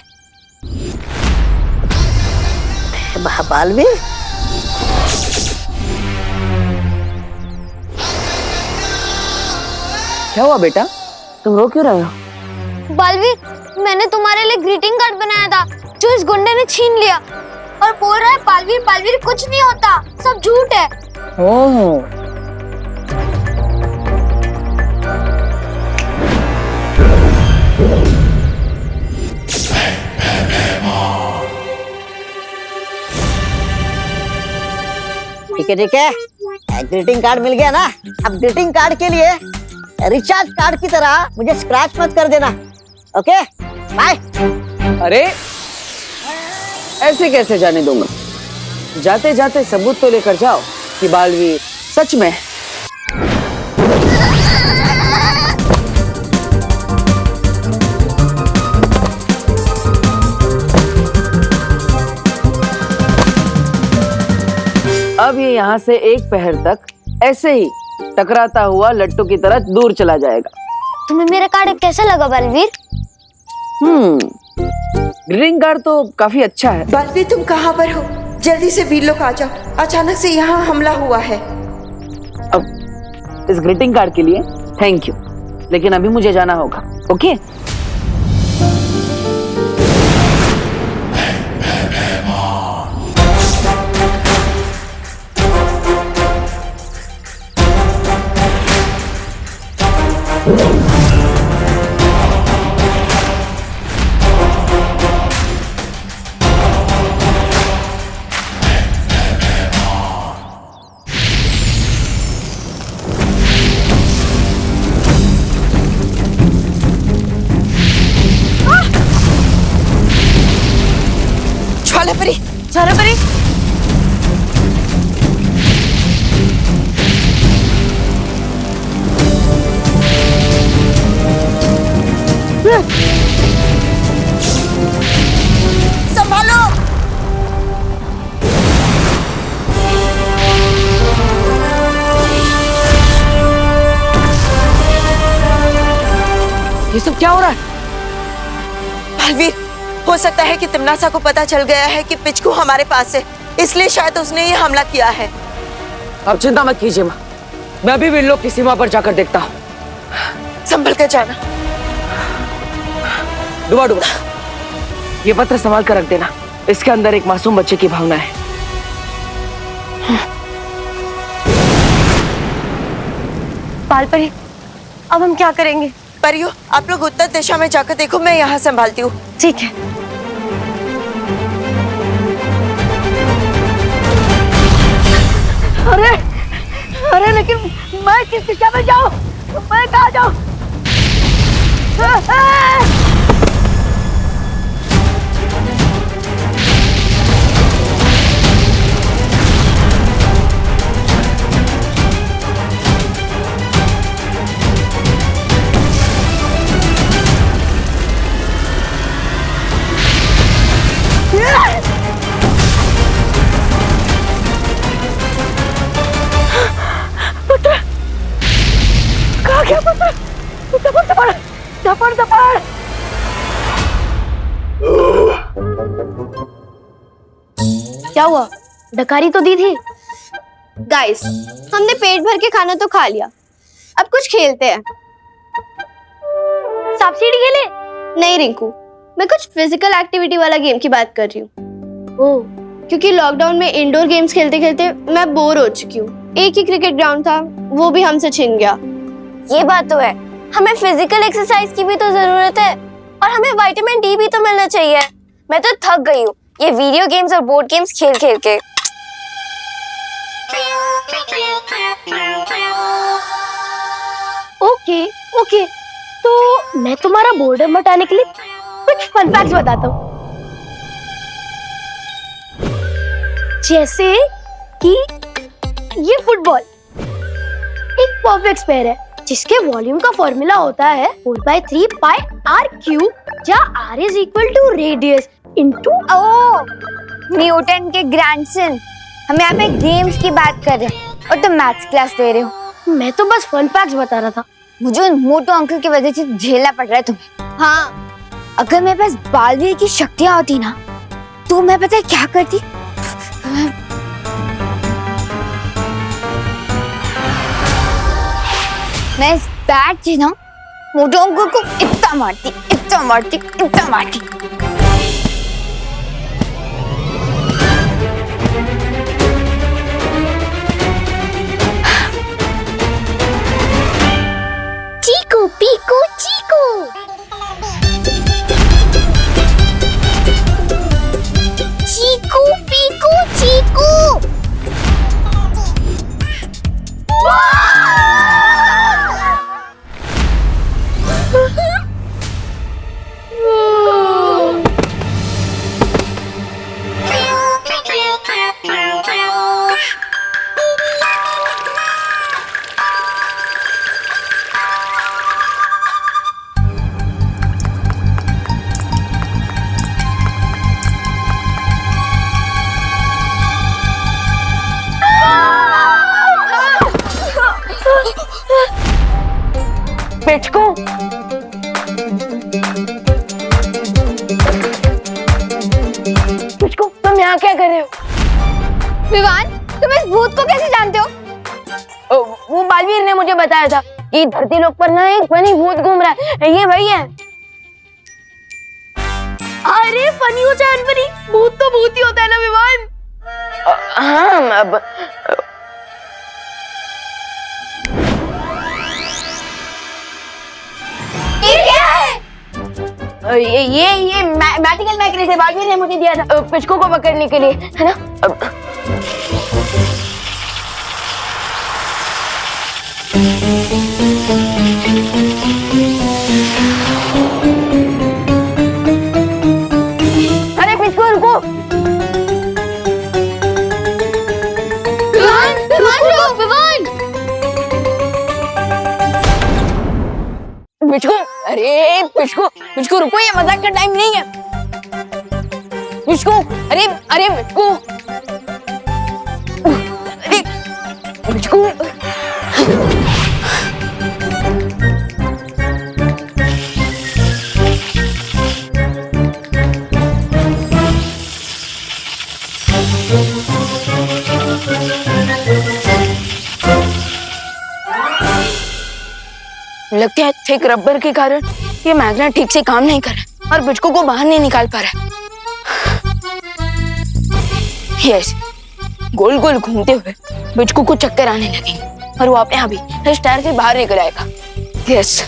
बालवीर? क्या हुआ बेटा, तुम रो क्यों रहे हो? बालवीर, मैंने तुम्हारे लिए ग्रीटिंग कार्ड बनाया था जो इस गुंडे ने छीन लिया और बोल रहा है बालवीर बालवीर कुछ नहीं होता, सब झूठ है। ओह, ठीक है, ग्रीटिंग कार्ड मिल गया ना। अब ग्रीटिंग कार्ड के लिए रिचार्ज कार्ड की तरह मुझे स्क्रैच मत कर देना। Okay bye. अरे ऐसे कैसे जाने दूंगा? जाते जाते सबूत तो लेकर जाओ कि बालवीर सच में। अब ये यहाँ से एक पहर तक ऐसे ही टकराता हुआ लट्टू की तरह दूर चला जाएगा। तुम्हें मेरा कार्ड कैसा लगा बालवीर? ग्रीटिंग कार्ड तो काफी अच्छा है। बालवीर, तुम कहाँ पर हो? जल्दी से वीर लोग आ जाओ, अचानक से यहाँ हमला हुआ है। अब इस ग्रीटिंग कार्ड के लिए थैंक यू, लेकिन अभी मुझे जाना होगा। ओके? ज्वालापरी, संभालो। ये सब क्या हो रहा है? बालवीर, हो सकता है कि तिमनासा को पता चल गया है कि पिचकू हमारे पास है, इसलिए शायद उसने ये हमला किया है। अब चिंता मत कीजिए माँ, मैं अभी भी लोग की सीमा पर जाकर देखता हूँ। संभल कर जाना। डुबा डुबा, ये पत्र संभाल कर रख देना, इसके अंदर एक मासूम बच्चे की भावना है। बालपरी, अब हम क्या करेंगे? परियो, आप लोग उत्तर दिशा में जाकर देखो, मैं यहाँ संभालती हूँ। ठीक है। अरे अरे लेकिन मैं किस दिशा में जाऊं? मैं कहाँ जाऊं? पुत्र कहाँ गया पुत्र? दपड़ दपड़ दपड़ दपड़। क्या हुआ? डकारी तो दी थी। गाइस, हमने पेट भर के खाना तो खा लिया, अब कुछ खेलते हैं। सांप सीढ़ी खेले? नहीं रिंकू, मैं कुछ फिजिकल एक्टिविटी वाला गेम की बात कर रही हूँ। ओह, क्योंकि लॉकडाउन में इंडोर गेम्स खेलते खेलते मैं बोर हो चुकी हूँ। एक ही क्रिकेट ग्राउंड था, वो भी हमसे छिन गया। ये बात तो है, हमें फिजिकल एक्सरसाइज की भी तो जरूरत है और हमें विटामिन डी भी तो मिलना चाहिए। मैं तो थक गई हूँ ये वीडियो गेम्स और बोर्ड गेम्स खेल खेल के। ओके ओके, तो मैं तुम्हारा बोर्डम हटाने के लिए कुछ फन फैक्ट्स बताता हूँ। जैसे कि ये फुटबॉल एक परफेक्ट स्क्वायर है जिसके वॉल्यूम का फॉर्मूला होता है 4/3 पाई r क्यूब, जहाँ r is equal to radius into. Newton के ग्रैंडसन। हम यहाँ पे गेम्स की बात कर रहे हैं और तुम मैथ्स क्लास दे रहे हो। मैं तो बस फन फैक्ट्स बता रहा था। मुझे उन मोटू अंकल की वजह से झेलना पड़ रहा है तुम्हें। हाँ, अगर मेरे पास बालवीर की शक्तियां होती ना तो मैं पता है क्या करती? मैं इस बैट से ना मोटू अंकल को इतना मारती, इतना मारती, इतना मारती। चीकू पीकू चीकू। चीकू पीकू चीकू। पिचकू, पिचकू तुम यहाँ क्या कर रहे हो? विवान, तुम इस भूत को कैसे जानते हो? वो बालवीर ने मुझे बताया था कि धरती लोक पर ना एक फनी भूत घूम रहा है। ये वही है। अरे फनी हो चाहे अनफनी, भूत तो भूत ही होता है ना विवान। हाँ, अब ये मैजिकल मैकेनिज्म बालवीर ने मुझे दिया था पिचकू को पकड़ने के लिए, है ना? अरे पिचकू रुको। पिचकू, अरे पिचकू, पिचकू रुको, ये मजाक का टाइम नहीं है। पिचकू, अरे अरे पिचकू, अरे पिचकू। लगता है थिक रबर के कारण ये मैग्नेट ठीक से काम नहीं कर रहा और पिचकू को बाहर नहीं निकाल पा रहा है। यस, गोल गोल घूमते हुए पिचकू को चक्कर आने लगेंगे और वो अपने आप ही इस टायर से बाहर निकल आएगा। यस,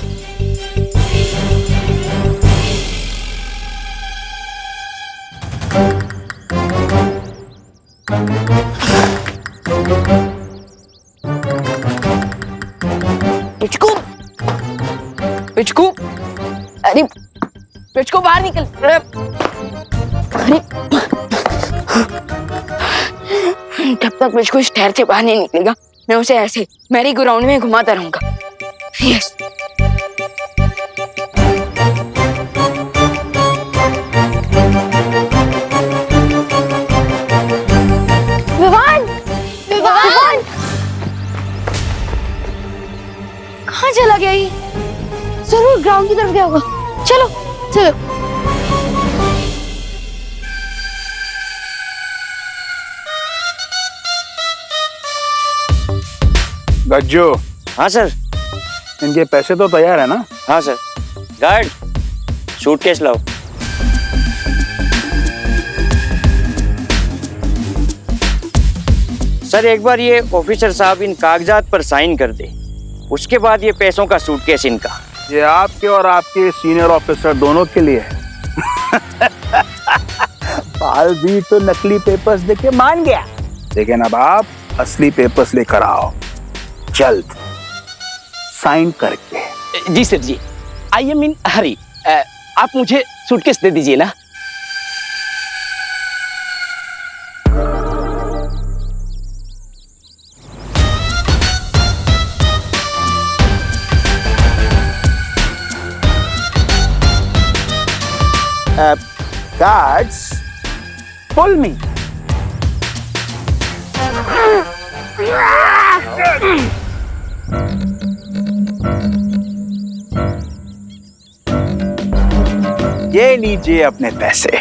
पिचकू बाहर निकल। अरे जब तक पिचकू इस ठहर से बाहर नहीं निकलेगा मैं उसे ऐसे मैरी गो राउंड में घुमाता रहूंगा। यस। विवान, विवान, कहाँ चला गया ये? जरूर ग्राउंड की तरफ गया होगा। चलो चलो। गज्जू। हाँ सर। इनके पैसे तो तैयार है ना? हाँ सर। गार्ड, सूटकेस लाओ। सर एक बार ये ऑफिसर साहब इन कागजात पर साइन कर दे, उसके बाद ये पैसों का सूटकेस इनका। ये आपके और आपके सीनियर ऑफिसर दोनों के लिए है। बाल भी तो नकली पेपर्स देके मान गया, लेकिन अब आप असली पेपर्स लेकर आओ जल्द, साइन करके। जी सर जी, आई एम इन हरी। आप मुझे सूटकेस दे दीजिए ना। Guards, pull me. ये लीजिए अपने पैसे।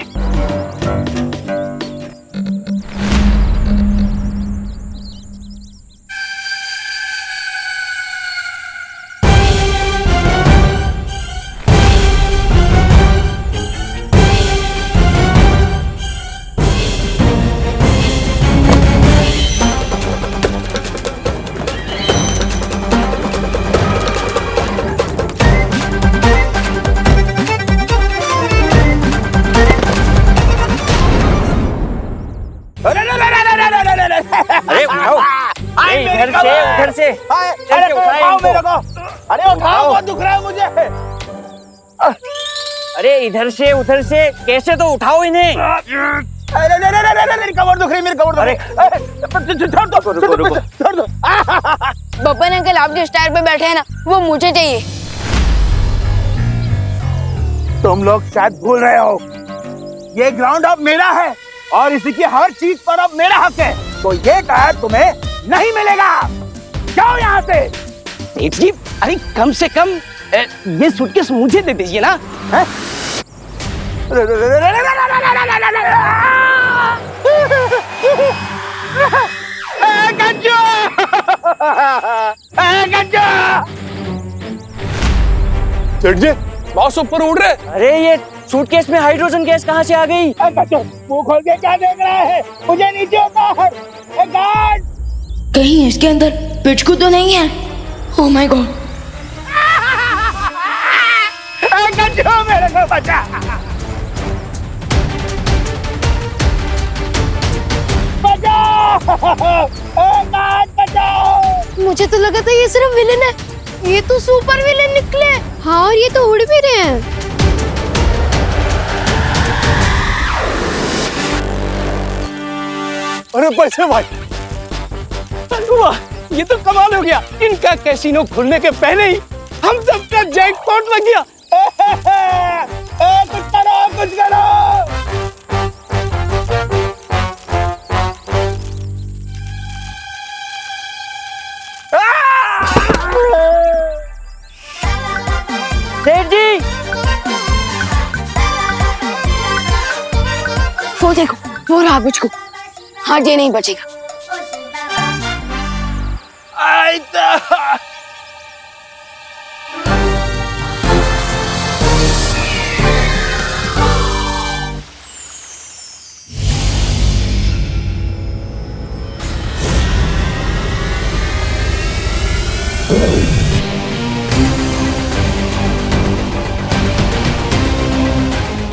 अरे उठाओ, इधर से अरे उठाओ मेरे को। अरे उठाओ, बहुत दुख रहा है मुझे। अरे इधर से उधर से कैसे, तो उठाओ इन्हें। अरे मेरी कमर दुख रही, मेरी कमर दुख रही। छोड़ दो। बब्बन अंकल आप जिस टायर पे बैठे हैं ना वो मुझे चाहिए। तुम लोग शायद भूल रहे हो, ये ग्राउंड अब मेरा है और इसी की हर चीज पर अब मेरा हक है, तो ये टायर तुम्हें नहीं मिलेगा। जाओ यहाँ से। सेठ जी, अरे कम से कम ये सूटकेस मुझे दे दीजिए ना। सेठ जी, बॉस ऊपर उड़ रहे। अरे ये सूटकेस में हाइड्रोजन गैस कहाँ से आ गई? मुंह खोल के क्या देख रहा है? मुझे नीचे उतार। गार्ड, कहीं इसके अंदर पिचकू तो नहीं है? Oh my God. मेरे को बचा। बचाओ। मुझे तो लगा था ये सिर्फ विलेन है, ये तो सुपर विलेन निकले। हाँ, और ये तो उड़ भी रहे हैं। अरे पैसे भाई, वाह, ये तो कमाल हो गया। इनका कैसीनो खुलने के पहले ही हम सबका जैकपॉट लग गया। कुछ करो, कुछ करो। सेठ जी, वो देखो, वो रहा पिचकू। हाँ, ये नहीं बचेगा।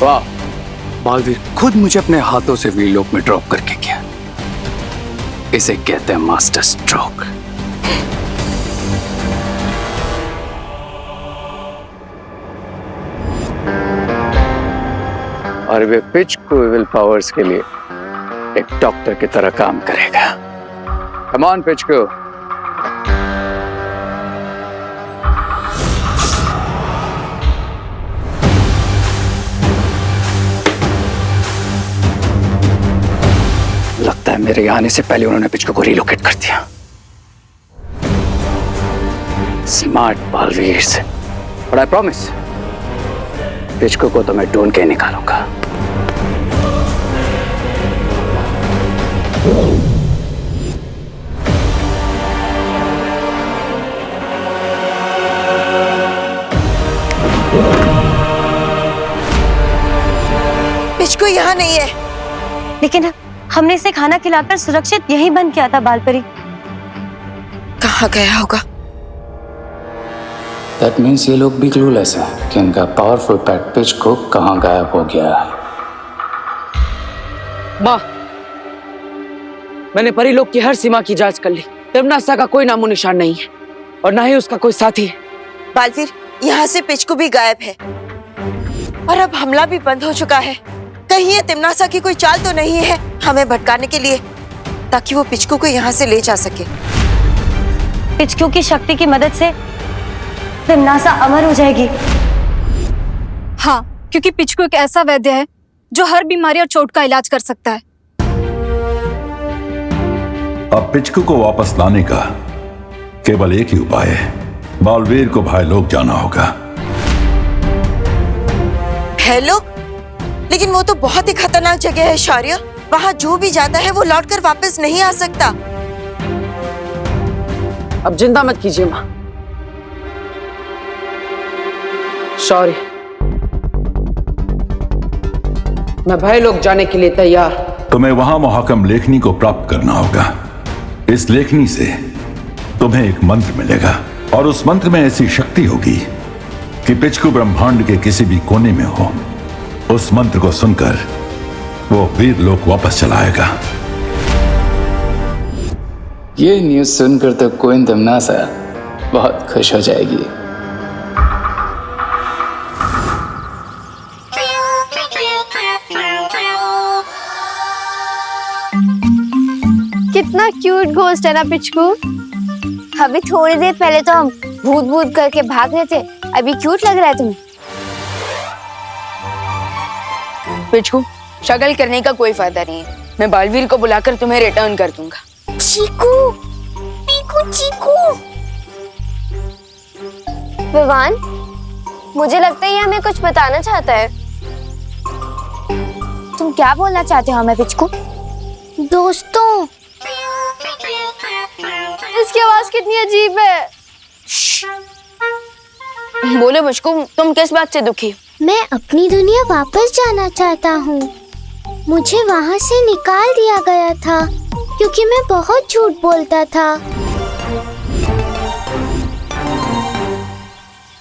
वाह, बालवीर खुद मुझे अपने हाथों से व्हीलोक में ड्रॉप करके गया। इसे कहते हैं मास्टर स्ट्रोक। और वे पिचकू विल पावर्स के लिए एक डॉक्टर की तरह काम करेगा। Come on Pichku. लगता है मेरे आने से पहले उन्होंने पिचकू को रिलोकेट कर दिया। स्मार्ट बालवीर से। बट आई प्रॉमिस पिचकू को तो मैं ढूंढ के निकालूंगा। पिचकू यहाँ नहीं है। लेकिन हमने इसे खाना खिलाकर सुरक्षित यहीं बंद किया था बालपरी। कहाँ गया होगा? That means ये लोग भी क्लूलेस हैं कि इनका पावरफुल पेट पिचकू कहाँ गायब हो गया है। माँ, मैंने परीलोक की हर सीमा की जांच कर ली। तिम्नासा का कोई नामो निशान नहीं है और ना ही उसका कोई साथी है। बालवीर, यहाँ से पिचकू भी गायब है और अब हमला भी बंद हो चुका है। कहीं ये तिम्नासा की कोई चाल तो नहीं है हमें भटकाने के लिए, ताकि वो पिचकू को यहाँ से ले जा सके। पिचकू की शक्ति की मदद से तिम्नासा अमर हो जाएगी। हाँ, क्योंकि पिचकू एक ऐसा वैद्य है जो हर बीमारी और चोट का इलाज कर सकता है। अब पिचकू को वापस लाने का केवल एक ही उपाय है। बालवीर को भाईलोक जाना होगा। भाईलोक? लेकिन वो तो बहुत ही खतरनाक जगह है शौर्य। वहाँ जो भी जाता है वो लौटकर वापस नहीं आ सकता। अब चिंता मत कीजिए माँ। शौर्य, मैं भाईलोक जाने के लिए तैयार। तुम्हें वहां मुहाकम लेखनी को प्राप्त करना होगा। इस लेखनी से तुम्हें एक मंत्र मिलेगा और उस मंत्र में ऐसी शक्ति होगी कि पिचकू ब्रह्मांड के किसी भी कोने में हो, उस मंत्र को सुनकर वो वीरलोक वापस चला आएगा। ये न्यूज सुनकर तो क्वीन तिम्नासा बहुत खुश हो जाएगी। कितना क्यूट घोस्ट है ना पिचकू। अभी थोड़ी देर पहले तो हम भूत भूत करके भाग रहे थे, अभी क्यूट लग रहा है तुम्हें। पिचकू, शगल करने का कोई फायदा नहीं है। मैं बालवीर को बुलाकर तुम्हें रिटर्न कर दूंगा। चीकू, पीकू, चीकू। विवान, मुझे लगता है ये हमें कुछ बताना चाहता है। तुम क्या बोलना चाहते हो हमें पिचकू? दोस्तों। इसकी आवाज कितनी अजीब है। बोलो पिचकू, तुम किस बात से दुखी? मैं अपनी दुनिया वापस जाना चाहता हूँ। मुझे वहाँ से निकाल दिया गया था क्योंकि मैं बहुत झूठ बोलता था।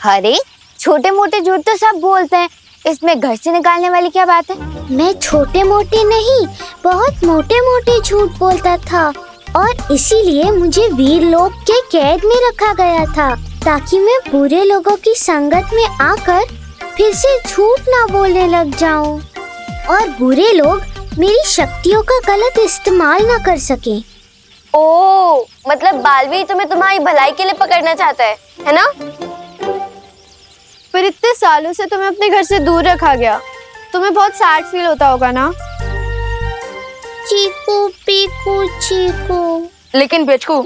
अरे छोटे मोटे झूठ तो सब बोलते हैं, इसमें घर से निकालने वाली क्या बात है? मैं छोटे मोटे नहीं, बहुत मोटे मोटे झूठ बोलता था और इसीलिए मुझे वीरलोक के कैद में रखा गया था, ताकि मैं बुरे लोगों की संगत में आकर फिर से झूठ ना बोलने लग जाऊं और बुरे लोग मेरी शक्तियों का गलत इस्तेमाल ना कर सके। ओह, मतलब बालवीर तुम्हें तुम्हारी भलाई के लिए पकड़ना चाहता है ना? पर इतने सालों से तुम्हें अपने घर से दूर रखा गया, तुम्हें बहुत सैड फील होता होगा ना? चीकू, पीकू, चीकू। लेकिन पिचकू,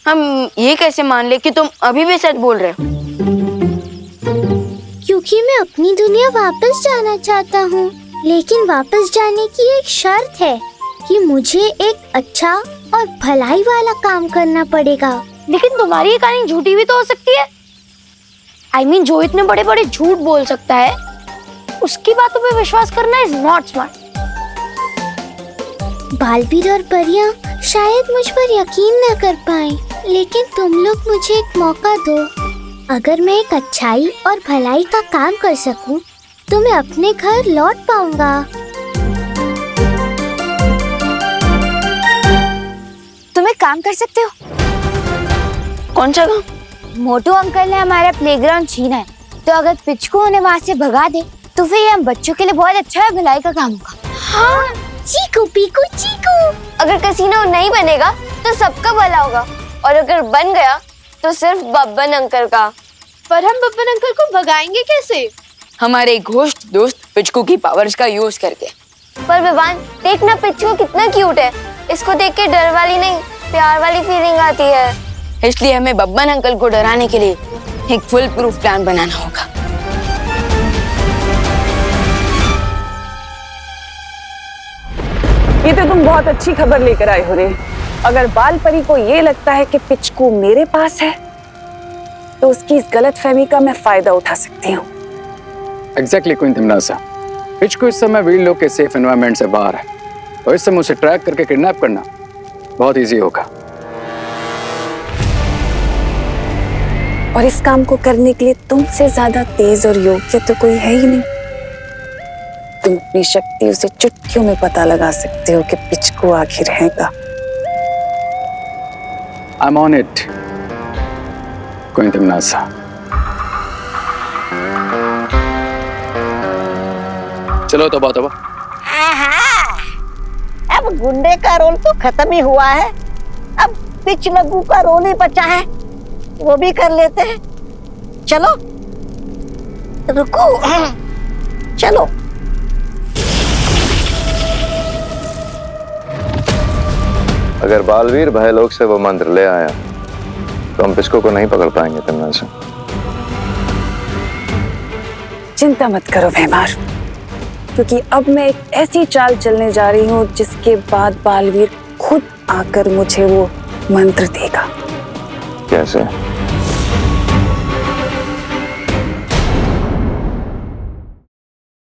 हम ये कैसे मान ले कि तुम अभी भी सच बोल रहे हो? क्योंकि मैं अपनी दुनिया वापस जाना चाहता हूँ, लेकिन वापस जाने की एक शर्त है कि मुझे एक अच्छा और भलाई वाला काम करना पड़ेगा। लेकिन तुम्हारी ये कहानी झूठी भी तो हो सकती है। I mean, जो इतने बड़े बड़े झूठ बोल सकता है, उसकी बातों पे विश्वास करना इज नॉट स्मार्ट। बालवीर और परियां शायद मुझ पर यकीन न कर पाए, लेकिन तुम लोग मुझे एक मौका दो। अगर मैं एक अच्छाई और भलाई का काम कर सकूं, तो मैं अपने घर लौट पाऊंगा। तुम एक काम कर सकते हो। कौन सा काम? मोटू अंकल ने हमारा प्लेग्राउंड छीना है, तो अगर पिचकू उन्हें वहाँ से भगा दे तो फिर ये हम बच्चों के लिए बहुत अच्छा है, भलाई का काम होगा। हाँ, चीकू पीकू चीकू। अगर कैसीनो नहीं बनेगा तो सबका भला होगा, और अगर बन गया तो सिर्फ बब्बन अंकल का। पर हम बब्बन अंकल को भगाएंगे कैसे? हमारे घोस्ट दोस्त पिचकू की पावर्स का यूज करके। पर विवान देखना, पिच्चू कितना क्यूट है, इसको देख के डर वाली नहीं प्यार वाली फीलिंग आती है। इसलिए हमें बब्बन अंकल को डराने के लिए एक फुल प्रूफ प्लान बनाना होगा। ये तो तुम बहुत अच्छी खबर लेकर आए हो रे। अगर बाल परी को ये लगता है कि पिचकू मेरे पास है तो उसकी इस गलतफहमी का मैं फायदा उठा सकती हूँ। एग्जैक्टली क्वीन तिमनासा, पिचकू इस समय वीर लोग के सेफ एनवायरनमेंट से बाहर है, और इस समय उसे ट्रैक करके किडनैप करना बहुत इजी होगा। और इस काम को करने के लिए तुमसे ज्यादा तेज और योग्य तो कोई है ही नहीं। तुम अपनी शक्तियों से चुटकियों में पता लगा सकते हो कि पिचकू आखिर है का। I'm on it, queen तिमनासा। चलो तौबा तौबा। अब गुंडे का रोल तो खत्म ही हुआ है, अब पिच लगू का रोल ही बचा है, वो भी कर लेते हैं। चलो रुको, चलो। अगर बालवीर भयलोक से वो मंत्र ले आया तो हम पिचकू को नहीं पकड़ पाएंगे तिमनासा। चिंता मत करो भैमार, क्योंकि अब मैं एक ऐसी चाल चलने जा रही हूँ जिसके बाद बालवीर खुद आकर मुझे वो मंत्र देगा। कैसे?